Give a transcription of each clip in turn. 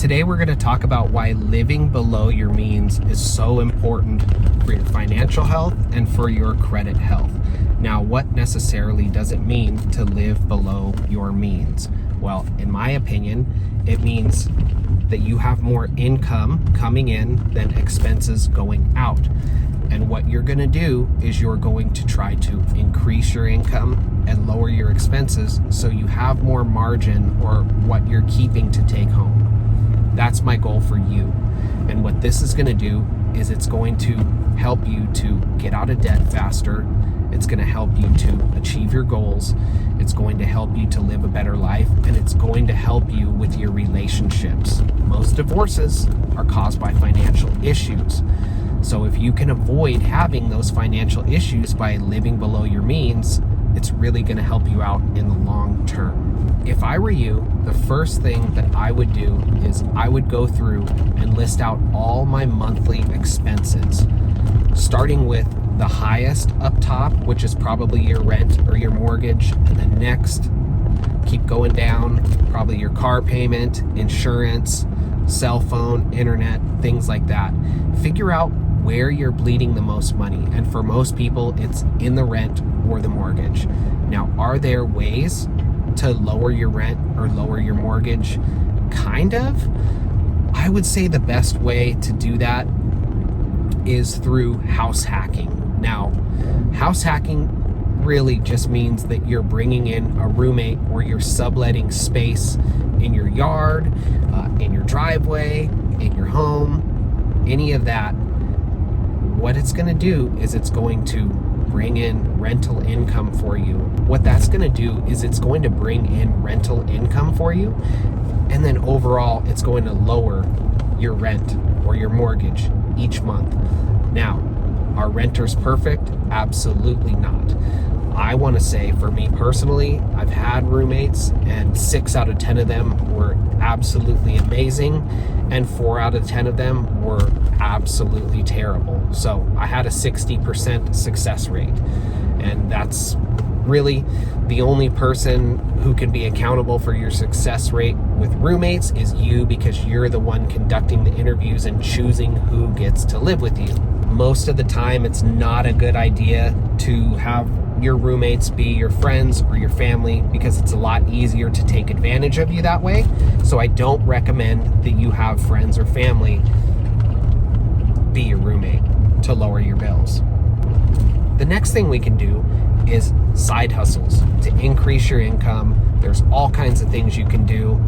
Today we're going to talk about why living below your means is so important for your financial health and for your credit health. Now, what necessarily does it mean to live below your means? Well, in my opinion, it means that you have more income coming in than expenses going out. And what you're going to do is you're going to try to increase your income and lower your expenses so you have more margin or what you're keeping to take home. That's my goal for you. And what this is going to do is it's going to help you to get out of debt faster. It's going to help you to achieve your goals. It's going to help you to live a better life, and it's going to help you with your relationships. Most divorces are caused by financial issues. So if you can avoid having those financial issues by living below your means, it's really going to help you out in the long term. If I were you, the first thing that I would do is I would go through and list out all my monthly expenses, starting with the highest up top, which is probably your rent or your mortgage, and then next, keep going down, probably your car payment, insurance, cell phone, internet, things like that. Figure out where you're bleeding the most money. And for most people, it's in the rent or the mortgage. Now, are there ways to lower your rent or lower your mortgage? Kind of. I would say the best way to do that is through house hacking. Now, house hacking really just means that you're bringing in a roommate or you're subletting space in your yard, in your driveway, in your home, any of that. What it's going to do is it's going to bring in rental income for you. What that's going to do is it's going to bring in rental income for you, and then overall it's going to lower your rent or your mortgage each month. Now, are renters perfect? Absolutely not. I want to say, for me personally, I've had roommates and 6 out of 10 of them were absolutely amazing and 4 out of 10 of them were absolutely terrible. So I had a 60% success rate, and that's really the only person who can be accountable for your success rate with roommates is you, because you're the one conducting the interviews and choosing who gets to live with you. Most of the time, it's not a good idea to have your roommates be your friends or your family, because it's a lot easier to take advantage of you that way. So I don't recommend that you have friends or family be your roommate to lower your bills. The next thing we can do is side hustles to increase your income. There's all kinds of things you can do.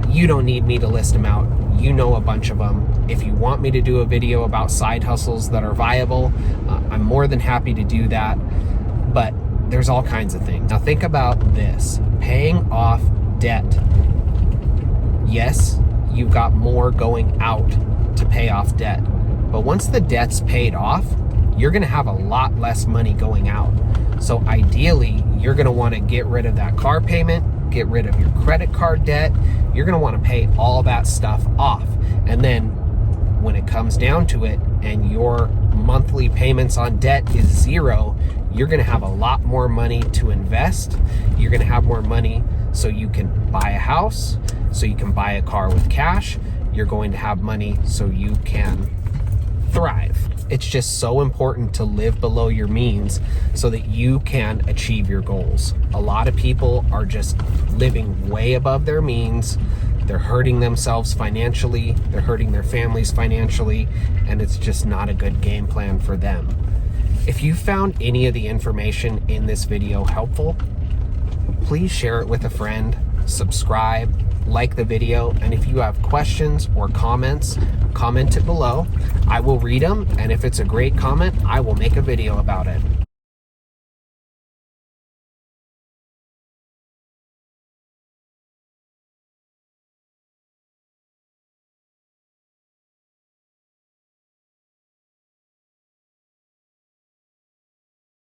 You don't need me to list them out. You know a bunch of them. If you want me to do a video about side hustles that are viable, I'm more than happy to do that. But there's all kinds of things. Now think about this. Paying off debt. Yes, you've got more going out to pay off debt. But once the debt's paid off, you're going to have a lot less money going out. So ideally, you're going to want to get rid of that car payment, get rid of your credit card debt. You're going to want to pay all that stuff off. And then when it comes down to it and your monthly payments on debt is 0, you're going to have a lot more money to invest. You're going to have more money so you can buy a house, so you can buy a car with cash. You're going to have money so you can thrive. It's just so important to live below your means so that you can achieve your goals. A lot of people are just living way above their means. They're hurting themselves financially. They're hurting their families financially, and it's just not a good game plan for them. If you found any of the information in this video helpful, please share it with a friend, subscribe, like the video, and if you have questions or comments, comment it below. I will read them, and if it's a great comment, I will make a video about it.